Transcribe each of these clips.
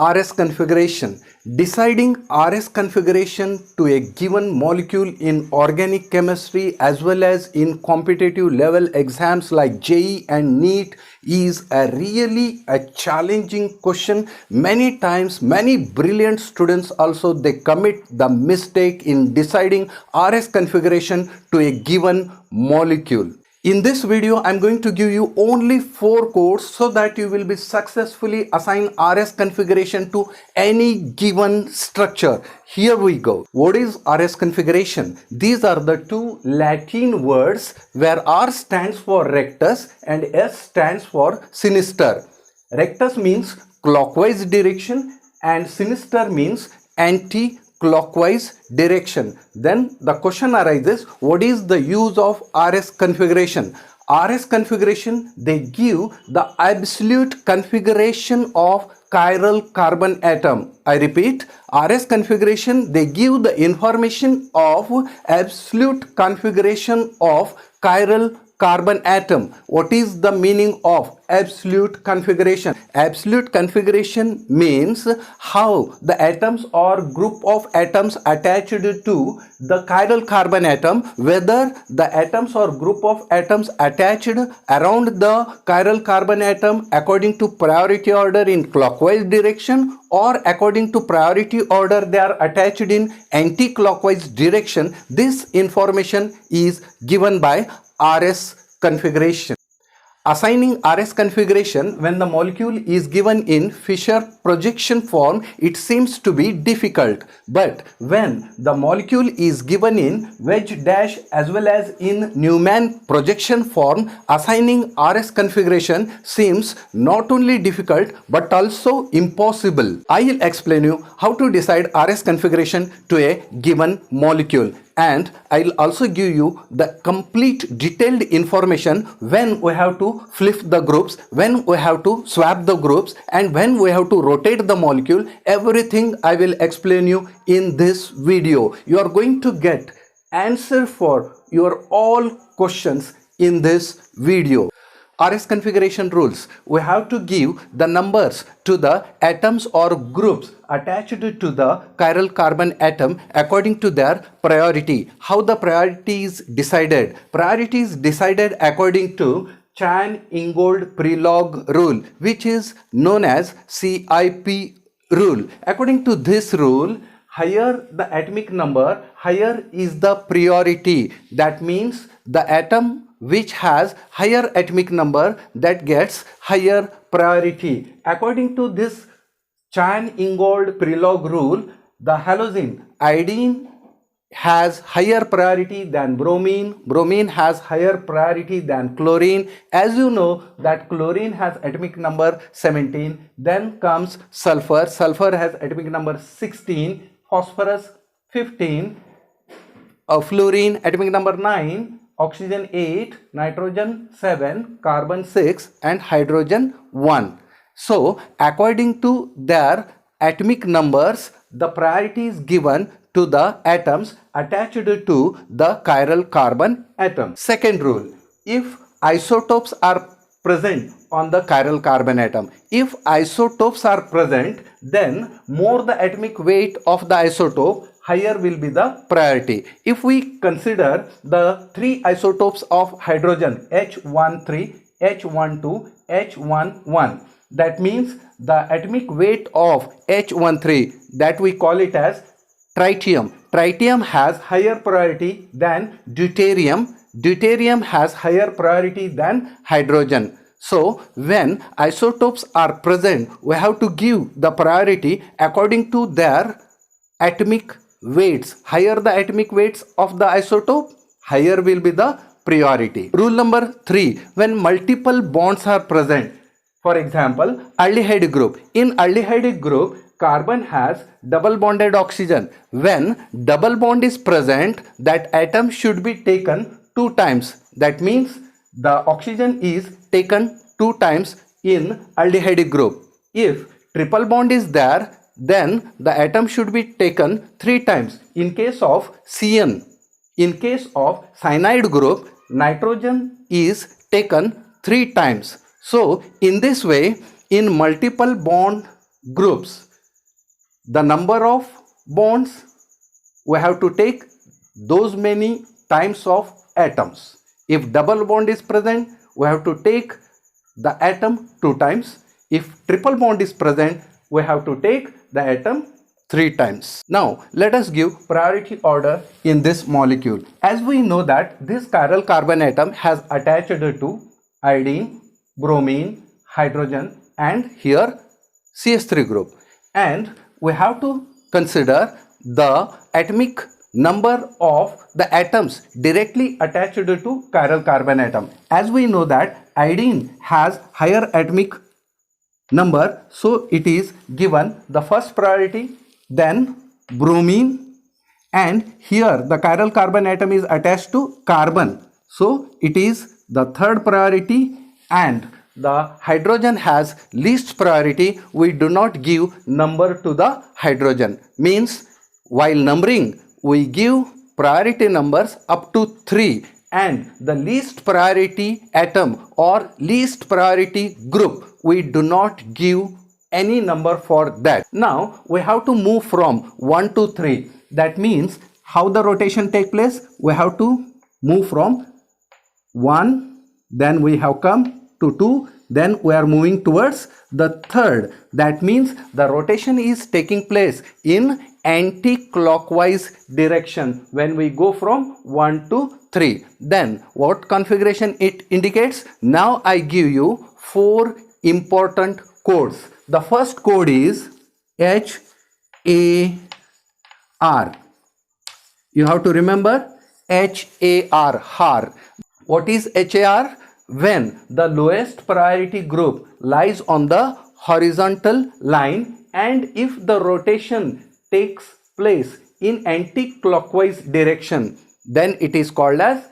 RS configuration. Deciding RS configuration to a given molecule in organic chemistry as well as in competitive level exams like JEE and NEET is really a challenging question. Many times many brilliant students also they commit the mistake in deciding RS configuration to a given molecule. In this video, I'm going to give you only 4 codes so that you will be successfully assign RS configuration to any given structure. Here we go. What is RS configuration? These are the two Latin words where R stands for rectus and S stands for sinister. Rectus means clockwise direction and sinister means anti-clockwise direction. Then the question arises, what is the use of RS configuration? RS configuration, they give the absolute configuration of chiral carbon atom. I repeat, RS configuration, they give the information of absolute configuration of chiral carbon atom. What is the meaning of absolute configuration? Absolute configuration means how the atoms or group of atoms attached to the chiral carbon atom, whether the atoms or group of atoms attached around the chiral carbon atom according to priority order in clockwise direction or according to priority order they are attached in anti-clockwise direction. This information is given by RS configuration. Assigning RS configuration when the molecule is given in Fischer projection form, it seems to be difficult. But when the molecule is given in wedge dash as well as in Neumann projection form, assigning RS configuration seems not only difficult but also impossible. I will explain you how to decide RS configuration to a given molecule. And I'll also give you the complete detailed information when we have to flip the groups, when we have to swap the groups, and when we have to rotate the molecule. Everything I will explain you in this video. You are going to get answer for your all questions in this video. RS configuration rules. We have to give the numbers to the atoms or groups attached to the chiral carbon atom according to their priority. How the priority is decided? Priority is decided according to Chan-Ingold-Prelog rule, which is known as CIP rule. According to this rule, higher the atomic number, higher is the priority. That means the atom which has higher atomic number that gets higher priority. According to this Chan-Ingold-Prelog rule, the halogen iodine has higher priority than bromine, bromine has higher priority than chlorine. As you know that chlorine has atomic number 17, then comes sulfur, sulfur has atomic number 16, phosphorus 15, fluorine atomic number 9, oxygen 8, nitrogen 7, carbon 6 and hydrogen 1. So according to their atomic numbers, the priority is given to the atoms attached to the chiral carbon atom. Second rule, if isotopes are present on the chiral carbon atom, if isotopes are present, then more the atomic weight of the isotope, higher will be the priority. If we consider the 3 isotopes of hydrogen, H13, H12, H11, that means the atomic weight of H13, that we call it as tritium. Tritium has higher priority than deuterium. Deuterium has higher priority than hydrogen. So when isotopes are present, we have to give the priority according to their atomic weights. Higher the atomic weights of the isotope, higher will be the priority. Rule number 3, when multiple bonds are present, for example aldehyde group, in aldehyde group carbon has double bonded oxygen. When double bond is present, that atom should be taken 2 times. That means the oxygen is taken 2 times in aldehyde group. If triple bond is there, then the atom should be taken 3 times. In case of CN, in case of cyanide group, nitrogen is taken 3 times. So in this way, in multiple bond groups, the number of bonds, we have to take those many times of atoms. If double bond is present, we have to take the atom 2 times. If triple bond is present, we have to take the atom 3 times. Now let us give priority order in this molecule. As we know that this chiral carbon atom has attached to iodine, bromine, hydrogen and here CH3 group, and we have to consider the atomic number of the atoms directly attached to chiral carbon atom. As we know that iodine has higher atomic number, so it is given the first priority, then bromine, and here the chiral carbon atom is attached to carbon, so it is the third priority, and the hydrogen has least priority. We do not give number to the hydrogen, means while numbering we give priority numbers up to 3, and the least priority atom or least priority group we do not give any number for that. Now we have to move from 1 to 3. That means how the rotation take place? We have to move from 1, then we have come to 2, then we are moving towards the third. That means the rotation is taking place in anti-clockwise direction when we go from 1 to 3. Then what configuration it indicates? Now I give you 4 important codes. The first code is HAR. You have to remember HAR, HAR. What is HAR? When the lowest priority group lies on the horizontal line and if the rotation takes place in anti-clockwise direction, then it is called as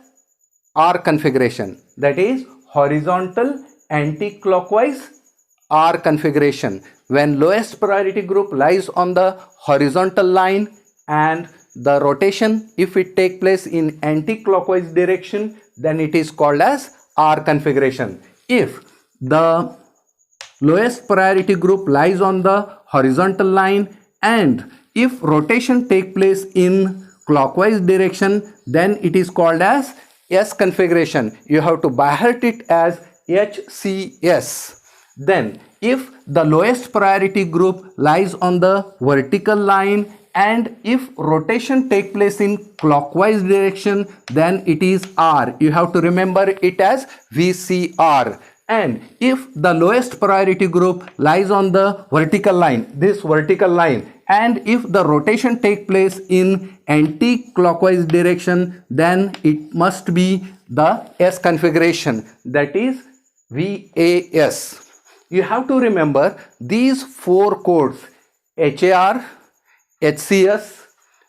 R configuration. That is horizontal anti-clockwise R configuration. When lowest priority group lies on the horizontal line and the rotation, if it take place in anti-clockwise direction, then it is called as R configuration. If the lowest priority group lies on the horizontal line and if rotation take place in clockwise direction, then it is called as S configuration. You have to by heart it as HCS. Then if the lowest priority group lies on the vertical line and if rotation take place in clockwise direction, then it is R. You have to remember it as VCR. And if the lowest priority group lies on the vertical line, this vertical line, and if the rotation take place in anti-clockwise direction, then it must be the S configuration, that is VAS. You have to remember these 4 codes: HAR, HCS,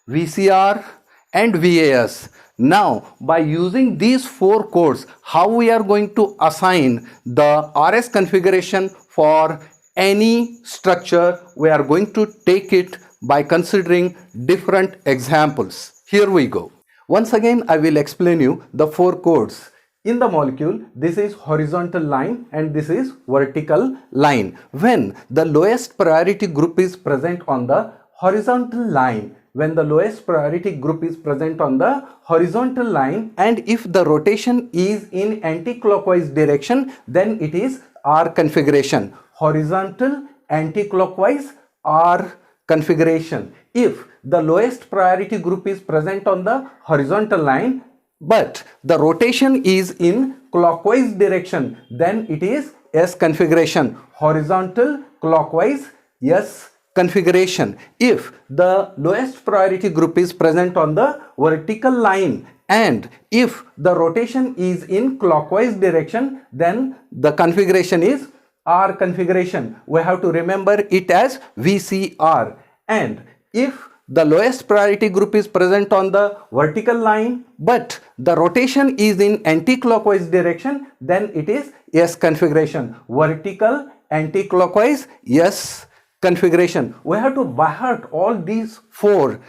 VCR and VAS. Now by using these 4 codes, how we are going to assign the RS configuration for any structure? We are going to take it by considering different examples. Here we go. Once again I will explain you the 4 codes. In the molecule, this is horizontal line and this is vertical line. When the lowest priority group is present on the horizontal line, when the lowest priority group is present on the horizontal line and if the rotation is in anti-clockwise direction, then it is R configuration, horizontal anti-clockwise R configuration. If the lowest priority group is present on the horizontal line but the rotation is in clockwise direction, then it is S configuration, horizontal clockwise S configuration. If the lowest priority group is present on the vertical line and if the rotation is in clockwise direction, then the configuration is R configuration. We have to remember it as VCR. And if the lowest priority group is present on the vertical line but the rotation is in anti-clockwise direction, then it is S configuration, vertical anti-clockwise S configuration. We have to by heart all these 4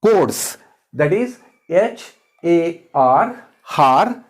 codes, that is HAR, HAR,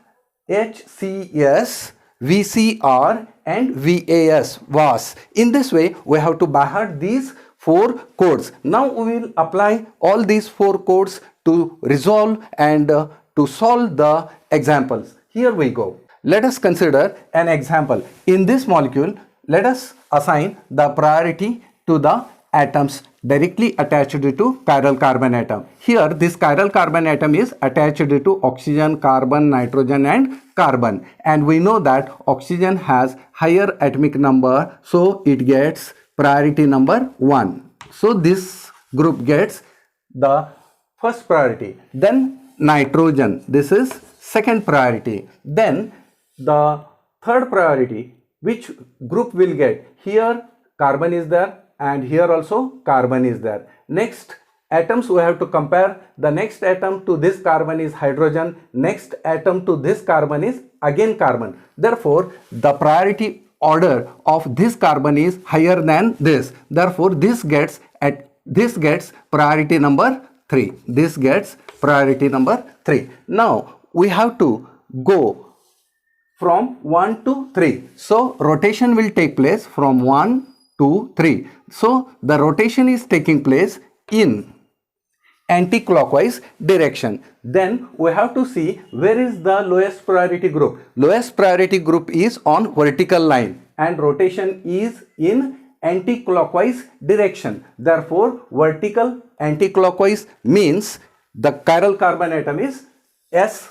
HCS, VCR and VAS, VAS. In this way we have to by heart these 4 codes. Now we will apply all these 4 codes to resolve and to solve the examples. Here we go. Let us consider an example. In this molecule, let us assign the priority to the atoms directly attached to chiral carbon atom. Here this chiral carbon atom is attached to oxygen, carbon, nitrogen and carbon, and we know that oxygen has higher atomic number, so it gets priority number 1. So this group gets the first priority. Then nitrogen, this is second priority. Then the third priority, which group will get? Here carbon is there and here also carbon is there. Next atoms we have to compare. The next atom to this carbon is hydrogen. Next atom to this carbon is again carbon. Therefore the priority order of this carbon is higher than this. Therefore this gets priority number 3. This gets priority number 3. Now we have to go from 1 to 3. So rotation will take place from 1 to 3. So the rotation is taking place in anti-clockwise direction. Then we have to see where is the lowest priority group. Lowest priority group is on vertical line and rotation is in anti-clockwise direction. Therefore vertical anti-clockwise means the chiral carbon atom is S.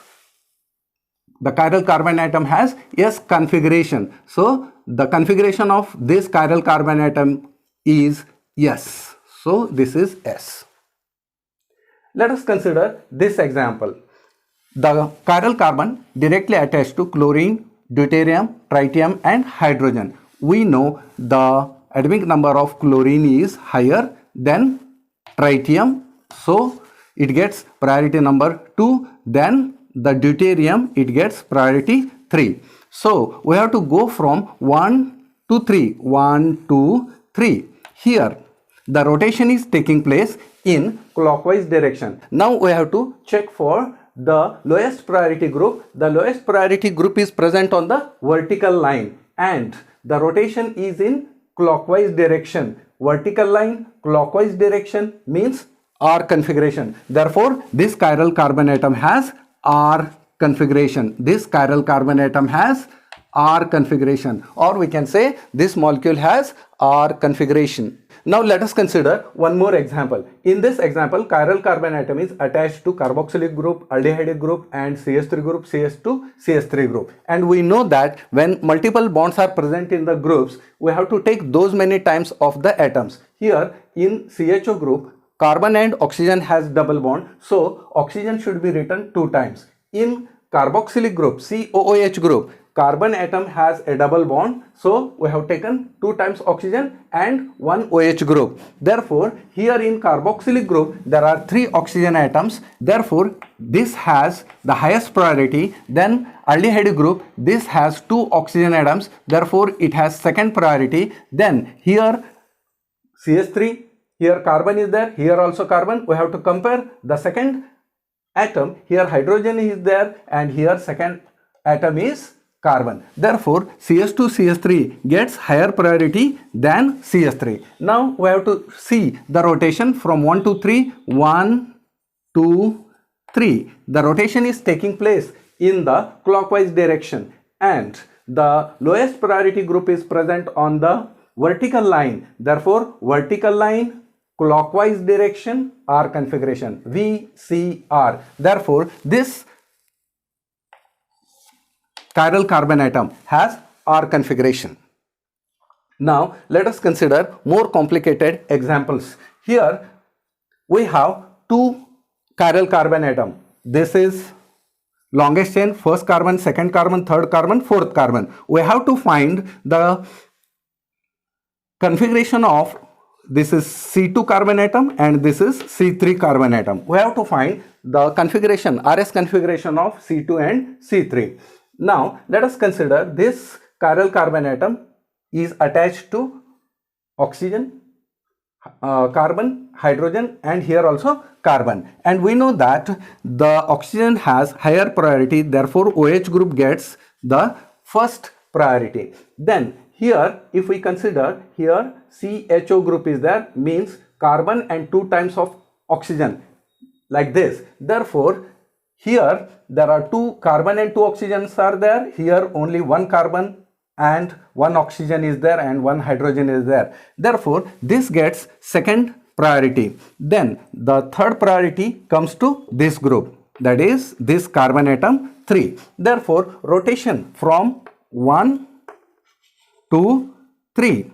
The chiral carbon atom has S configuration. So the configuration of this chiral carbon atom is S. So this is S. Let us consider this example. The chiral carbon directly attached to chlorine, deuterium, tritium and hydrogen. We know the atomic number of chlorine is higher than tritium. So it gets priority number 2. Then the deuterium, it gets priority 3. So we have to go from 1 to 3. 1, 2, 3. Here the rotation is taking place in clockwise direction. Now we have to check for the lowest priority group. The lowest priority group is present on the vertical line and the rotation is in clockwise direction. Vertical line, clockwise direction means R configuration. Therefore this chiral carbon atom has R configuration. This chiral carbon atom has R configuration, or we can say this molecule has R configuration. Now let us consider one more example. In this example, chiral carbon atom is attached to carboxylic group, aldehyde group and CH3 group, CS2, CH3 group. And we know that when multiple bonds are present in the groups, we have to take those many times of the atoms. Here in CHO group, carbon and oxygen has double bond, so oxygen should be written 2 times. In carboxylic group, COOH group, carbon atom has a double bond, so we have taken 2 times oxygen and 1 OH group. Therefore here in carboxylic group there are 3 oxygen atoms. Therefore this has the highest priority. Then aldehyde group, this has 2 oxygen atoms, therefore it has second priority. Then here CH3, here carbon is there, here also carbon. We have to compare the second atom. Here hydrogen is there and here second atom is carbon. Therefore CH2 CH3 gets higher priority than CH3. Now we have to see the rotation from 1 to 3. 1, 2, 3. The rotation is taking place in the clockwise direction and the lowest priority group is present on the vertical line. Therefore vertical line, clockwise direction, R configuration, VCR. Therefore this chiral carbon atom has R configuration. Now let us consider more complicated examples. Here we have 2 chiral carbon atom. This is longest chain, first carbon, second carbon, third carbon, fourth carbon. We have to find the configuration of, this is C2 carbon atom and this is C3 carbon atom. We have to find the configuration, RS configuration of C2 and C3. Now let us consider this chiral carbon atom is attached to oxygen, carbon, hydrogen and here also carbon. And we know that the oxygen has higher priority, therefore OH group gets the first priority. Then here if we consider here CHO group is there, means carbon and 2 times of oxygen, like this. Therefore here there are 2 carbon and 2 oxygens are there. Here only 1 carbon and 1 oxygen is there and 1 hydrogen is there. Therefore this gets second priority. Then the third priority comes to this group, that is this carbon atom 3. Therefore rotation from 1 to 3,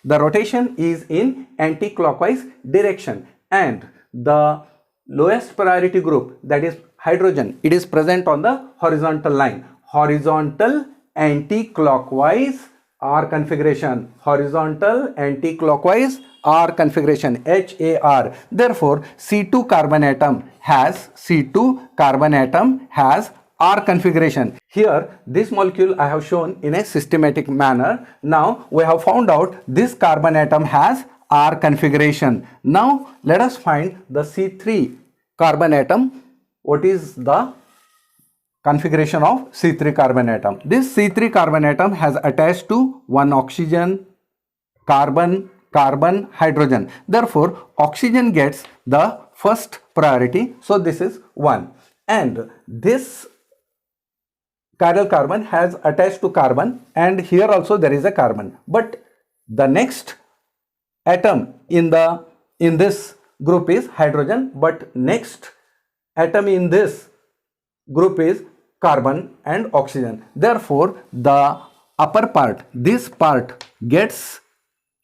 the rotation is in anti-clockwise direction, and the lowest priority group, that is hydrogen, it is present on the horizontal line, horizontal anti-clockwise R configuration, horizontal anti-clockwise R configuration, HAR. Therefore C2 carbon atom has R configuration. Here this molecule I have shown in a systematic manner. Now we have found out this carbon atom has R configuration. Now let us find the C3 carbon atom. What is the configuration of C3 carbon atom? This C3 carbon atom has attached to 1 oxygen, carbon, hydrogen. Therefore oxygen gets the first priority, so this is 1, and this chiral carbon has attached to carbon, and here also there is a carbon, but the next atom in this group is hydrogen, but next atom in this group is carbon and oxygen. Therefore the upper part, this part, gets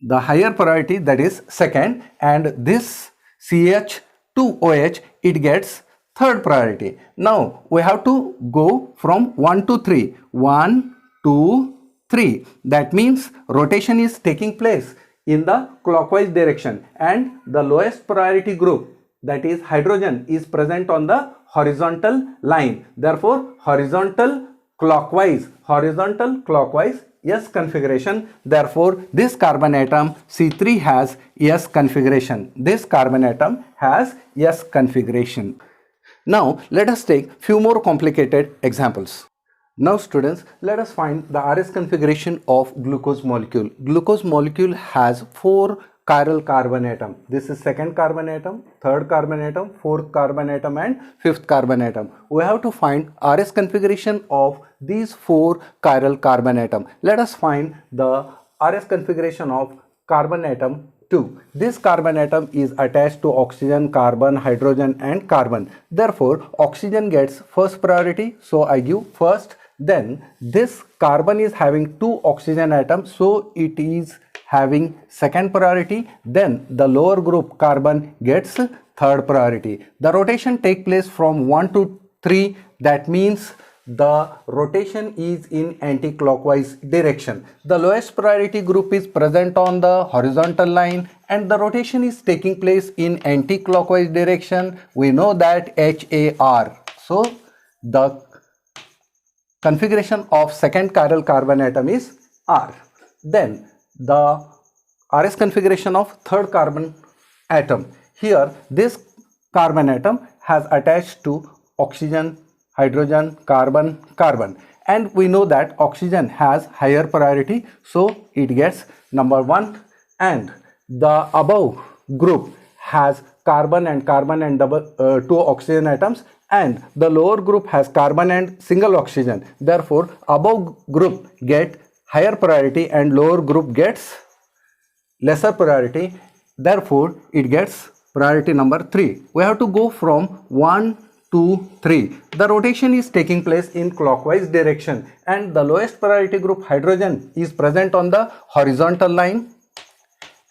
the higher priority, that is second, and this CH2OH, it gets third priority. Now we have to go from 1 to 3. 1, 2, 3. That means rotation is taking place in the clockwise direction, and the lowest priority group, that is hydrogen, is present on the horizontal line. Therefore horizontal clockwise S configuration. Therefore this carbon atom C3 has S configuration. This carbon atom has S configuration. Now let us take few more complicated examples. Now students, let us find the RS configuration of glucose molecule. Glucose molecule has 4 chiral carbon atom. This is second carbon atom, third carbon atom, fourth carbon atom, and fifth carbon atom. We have to find RS configuration of these 4 chiral carbon atom. Let us find the RS configuration of carbon atom 2. This carbon atom is attached to oxygen, carbon, hydrogen, and carbon. Therefore oxygen gets first priority, so I give first. Then this carbon is having 2 oxygen atoms, so it is having second priority. Then the lower group carbon gets third priority. The rotation takes place from 1 to 3. That means the rotation is in anti-clockwise direction. The lowest priority group is present on the horizontal line, and the rotation is taking place in anti-clockwise direction. We know that HAR. So the configuration of second chiral carbon atom is R. Then the RS configuration of third carbon atom. Here this carbon atom has attached to oxygen, hydrogen, carbon, and we know that oxygen has higher priority, so it gets number 1, and the above group has carbon and 2 oxygen atoms, and the lower group has carbon and single oxygen. Therefore above group get higher priority and lower group gets lesser priority. Therefore it gets priority number 3. We have to go from 1 to 3. The rotation is taking place in clockwise direction, and the lowest priority group hydrogen is present on the horizontal line,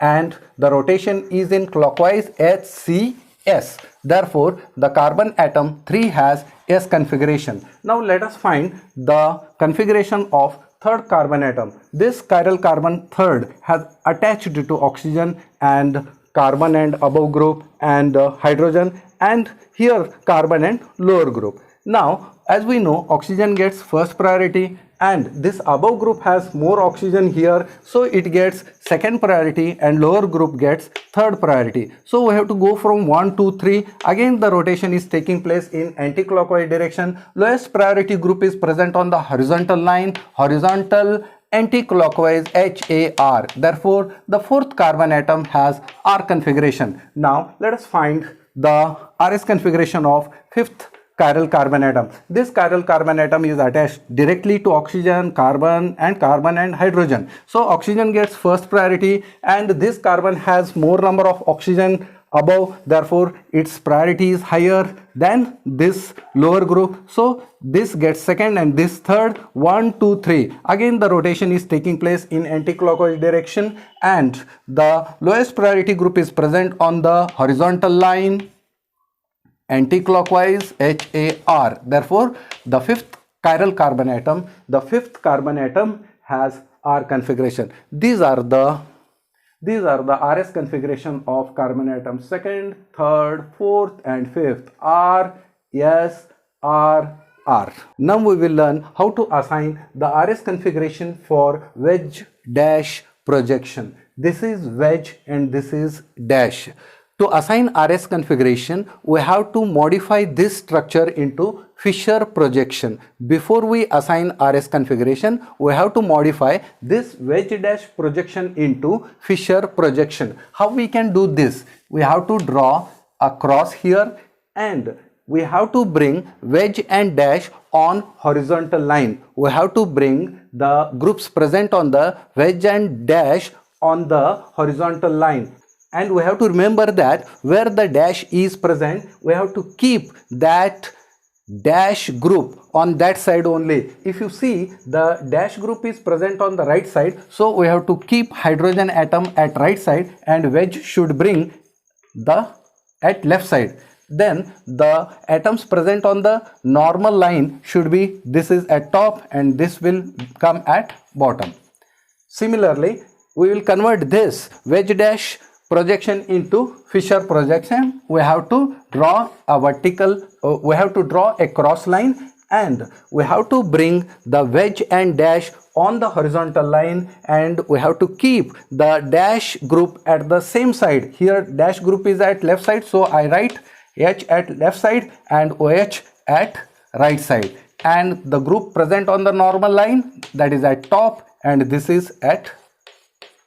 and the rotation is in clockwise HCS. Therefore the carbon atom 3 has S configuration. Now let us find the configuration of third carbon atom. This chiral carbon third has attached to oxygen and carbon and above group and hydrogen, and here carbon and lower group. Now as we know, oxygen gets first priority, and this above group has more oxygen here, so it gets second priority, and lower group gets third priority. So we have to go from 1 to 3. Again the rotation is taking place in anti-clockwise direction. Lowest priority group is present on the horizontal line, horizontal anti-clockwise HAR. Therefore, the fourth carbon atom has R configuration. Now, let us find the RS configuration of fifth chiral carbon atom. This chiral carbon atom is attached directly to oxygen, carbon and hydrogen. So oxygen gets first priority and this carbon has more number of oxygen above, therefore its priority is higher than this lower group. So this gets second and this third. 1, 2, 3. Again the rotation is taking place in anti-clockwise direction and the lowest priority group is present on the horizontal line, anti-clockwise HAR. Therefore the fifth chiral carbon atom, has R configuration. These are the RS configuration of carbon atoms: second, third, fourth and fifth. R, S, R, R. Now we will learn how to assign the RS configuration for wedge dash projection. This is wedge and this is dash. To assign RS configuration, we have to modify this structure into Fisher projection. Before we assign RS configuration, we have to modify this wedge dash projection into Fisher projection. How we can do this? We have to draw a cross here and we have to bring wedge and dash on horizontal line. We have to bring the groups present on the wedge and dash on the horizontal line. And we have to remember that where the dash is present, we have to keep that dash group on that side only. If you see, the dash group is present on the right side, so we have to keep hydrogen atom at right side and wedge should bring the at left side. Then the atoms present on the normal line should be, this is at top and this will come at bottom. Similarly, we will convert this wedge dash projection into Fisher projection. We have to draw a cross line and we have to bring the wedge and dash on the horizontal line and we have to keep the dash group at the same side. Here dash group is at left side, so I write H at left side and OH at right side, and the group present on the normal line, that is at top, and this is at,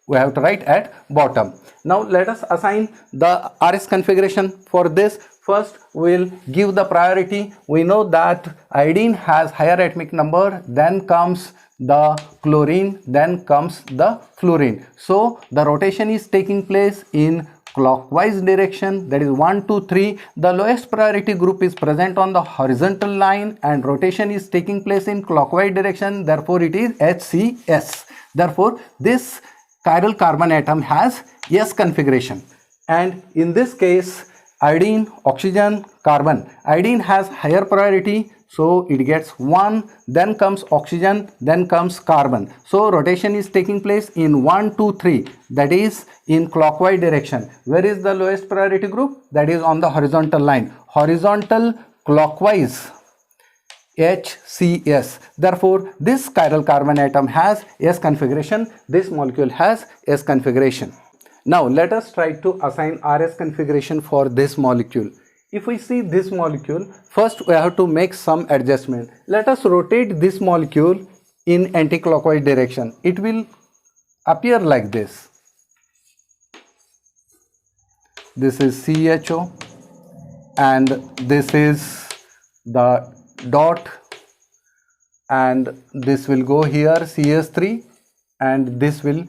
we have to write at bottom. Now let us assign the RS configuration for this. First we will give the priority. We know that iodine has higher atomic number, then comes the chlorine, then comes the fluorine. So the rotation is taking place in clockwise direction, that is 1, 2, 3. The lowest priority group is present on the horizontal line and rotation is taking place in clockwise direction, therefore it is HCS. Therefore this chiral carbon atom has S configuration, and in this case iodine, oxygen, carbon. Iodine has higher priority, so it gets 1, then comes oxygen, then comes carbon. So rotation is taking place in 1, 2, 3, that is in clockwise direction. Where is the lowest priority group? That is on the horizontal line, horizontal clockwise, HCS. Therefore this chiral carbon atom has S configuration, this molecule has S configuration. Now let us try to assign RS configuration for this molecule. If we see this molecule, first we have to make some adjustment. Let us rotate this molecule in anti-clockwise direction. It will appear like this. This is CHO and this is the dot, and this will go here CS3 and this will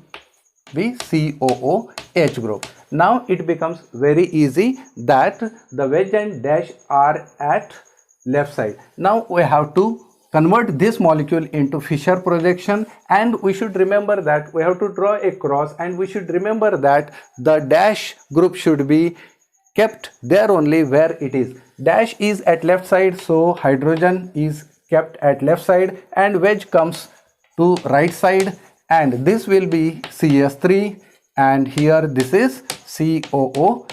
be COOH group. Now it becomes very easy that the wedge and dash are at left side. Now we have to convert this molecule into Fisher projection, and we should remember that we have to draw a cross, and we should remember that the dash group should be kept there only where it is. Dash is at left side, so hydrogen is kept at left side and wedge comes to right side, and this will be CS3 and here this is COOH.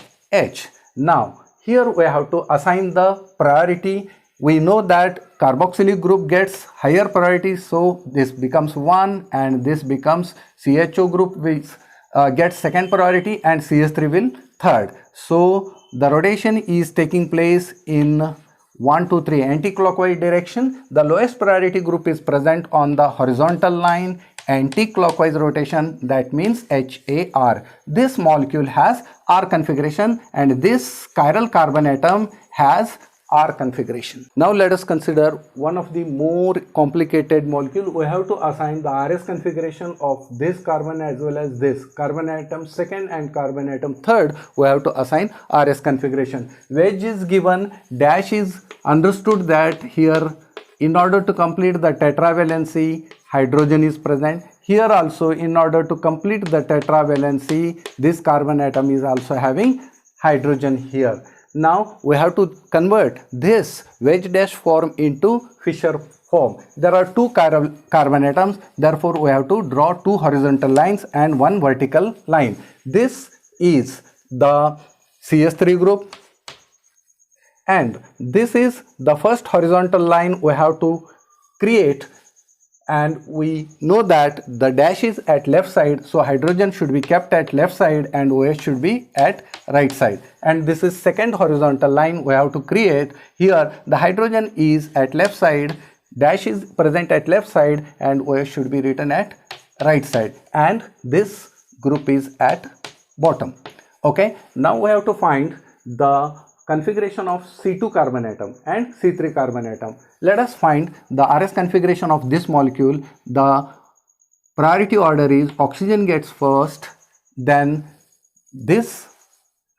Now here we have to assign the priority. We know that carboxylic group gets higher priority, so this becomes 1 and this becomes CHO group which gets second priority and CS3 will third. So the rotation is taking place in 1, 2, 3 anti-clockwise direction. The lowest priority group is present on the horizontal line, anti-clockwise rotation, that means HAR. This molecule has R configuration and this chiral carbon atom has R configuration. Now let us consider one of the more complicated molecule. We have to assign the RS configuration of this carbon as well as this carbon atom second and carbon atom third. We have to assign RS configuration. Wedge is given, dash is understood that here in order to complete the tetravalency hydrogen is present. Here also in order to complete the tetravalency this carbon atom is also having hydrogen here. Now we have to convert this wedge dash form into Fischer form. There are two carbon atoms, therefore we have to draw two horizontal lines and one vertical line. This is the CS3 group and this is the first horizontal line we have to create, and we know that the dash is at left side, so hydrogen should be kept at left side and OH should be at right side. And this is second horizontal line we have to create. Here the hydrogen is at left side, dash is present at left side and OH should be written at right side, and this group is at bottom. Okay, now we have to find the configuration of C2 carbon atom and C3 carbon atom. Let us find the RS configuration of this molecule. The priority order is oxygen gets first, then this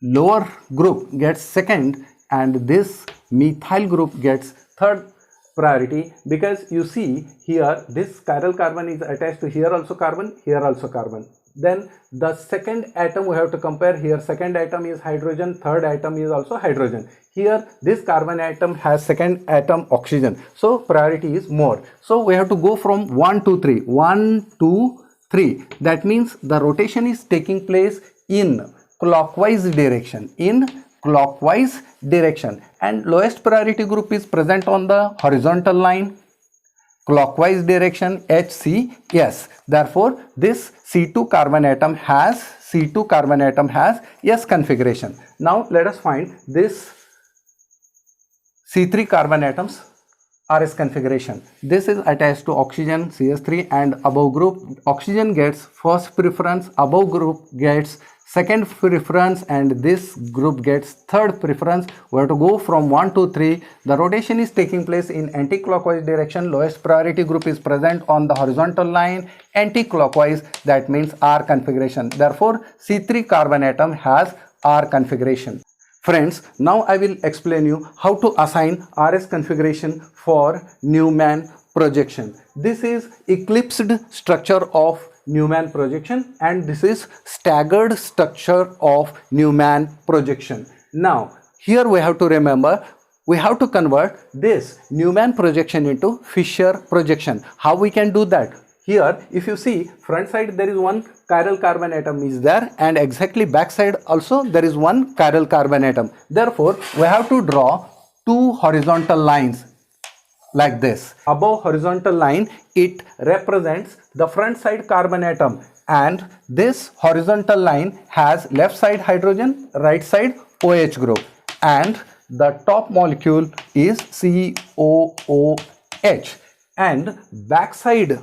lower group gets second, and this methyl group gets third priority, because you see here this chiral carbon is attached to here also carbon, here also carbon. Then the second atom we have to compare. Here second atom is hydrogen, third atom is also hydrogen. Here this carbon atom has second atom oxygen, so priority is more. So we have to go from 1 to 3. 1 2 3. That means the rotation is taking place in clockwise direction, and lowest priority group is present on the horizontal line, clockwise direction, HCS. Therefore this C2 carbon atom has S configuration. Now let us find this C3 carbon atoms RS configuration. This is attached to oxygen CS3 and above group. Oxygen gets first preference, above group gets second preference, and this group gets third preference. We have to go from 1 to 3. The rotation is taking place in anti-clockwise direction. Lowest priority group is present on the horizontal line, anti-clockwise, that means R configuration. Therefore C3 carbon atom has R configuration. Friends, now I will explain you how to assign RS configuration for Newman projection. This is eclipsed structure of Newman projection and this is staggered structure of Newman projection. Now here we have to remember, we have to convert this Newman projection into Fischer projection. How we can do that? Here if you see, front side there is one chiral carbon atom is there, and exactly back side also there is one chiral carbon atom. Therefore we have to draw two horizontal lines like this. Above horizontal line, it represents the front side carbon atom, and this horizontal line has left side hydrogen, right side OH group, and the top molecule is COOH, and backside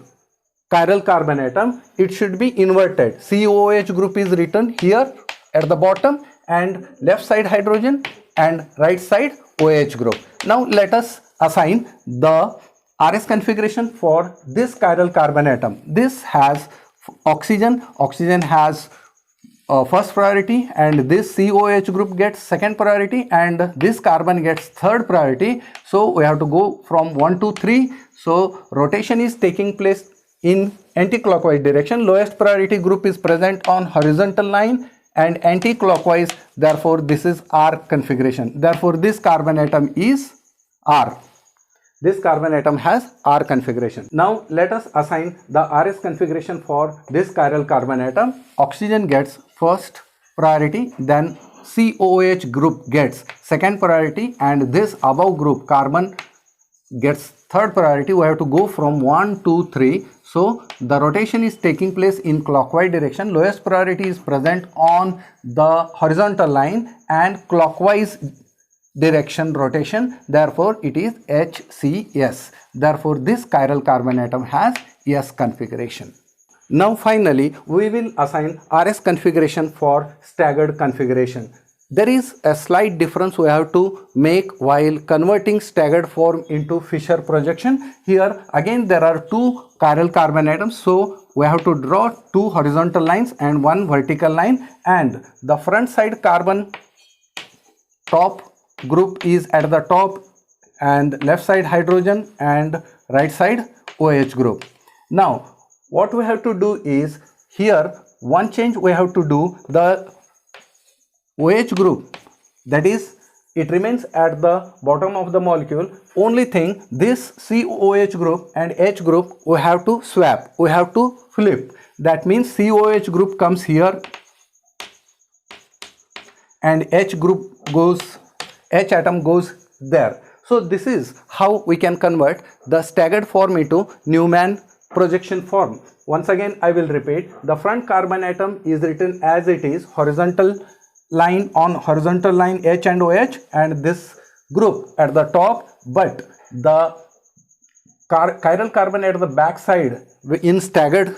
chiral carbon atom, it should be inverted. COOH group is written here at the bottom, and left side hydrogen and right side OH group. Now let us assign the RS configuration for this chiral carbon atom. This has oxygen has first priority, and this COOH group gets second priority, and this carbon gets third priority. So we have to go from 1 to 3. So rotation is taking place in anti-clockwise direction. Lowest priority group is present on horizontal line and anti-clockwise. Therefore this is R configuration. Therefore this carbon atom is R. This carbon atom has R configuration. Now let us assign the RS configuration for this chiral carbon atom. Oxygen gets first priority, then COOH group gets second priority, and this above group carbon gets third priority. We have to go from 1 to 3. So the rotation is taking place in clockwise direction. Lowest priority is present on the horizontal line and clockwise direction rotation. Therefore it is HCS. Therefore this chiral carbon atom has S configuration. Now finally, we will assign RS configuration for staggered configuration. There is a slight difference we have to make while converting staggered form into Fisher projection. Here again there are two chiral carbon atoms, so we have to draw two horizontal lines and one vertical line, and the front side carbon top group is at the top and left side hydrogen and right side OH group. Now what we have to do is, here one change we have to do, the OH group, that is it remains at the bottom of the molecule. Only thing, this COH group and H group we have to swap, we have to flip. That means COH group comes here and H atom goes there. So this is how we can convert the staggered form into Newman projection form. Once again I will repeat, the front carbon atom is written as it is, horizontal line on horizontal line H and OH, and this group at the top, but the chiral carbon at the back side in staggered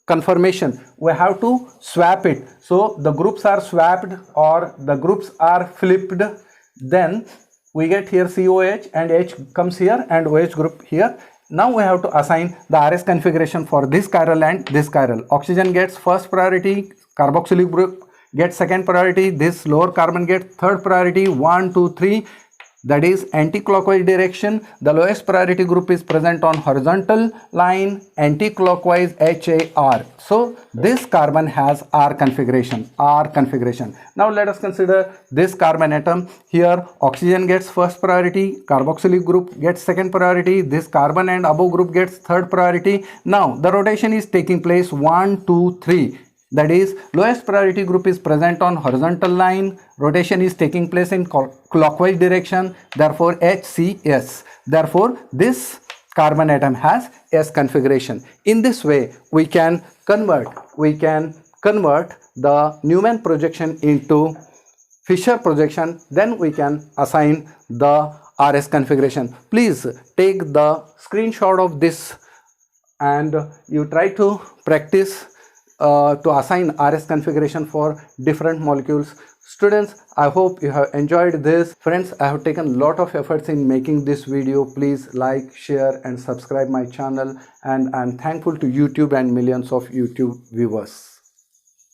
conformation we have to swap it. So the groups are swapped or the groups are flipped, then we get here COH and H comes here and OH group here. Now we have to assign the RS configuration for this chiral and this chiral. Oxygen gets first priority, carboxylic group gets second priority, this lower carbon gets third priority, 1, 2, 3, that is anti-clockwise direction. The lowest priority group is present on horizontal line, anti-clockwise HAR. So this carbon has R configuration. Now let us consider this carbon atom. Here oxygen gets first priority, carboxylic group gets second priority, this carbon and above group gets third priority. Now the rotation is taking place 1, 2, 3. That is, lowest priority group is present on horizontal line, rotation is taking place in clockwise direction, therefore HCS. Therefore this carbon atom has S configuration. In this way we can convert the Newman projection into Fisher projection, then we can assign the RS configuration. Please take the screenshot of this and you try to practice to assign RS configuration for different molecules. Students, I hope you have enjoyed this. Friends, I have taken a lot of efforts in making this video. Please like, share and subscribe my channel, and I am thankful to YouTube and millions of YouTube viewers.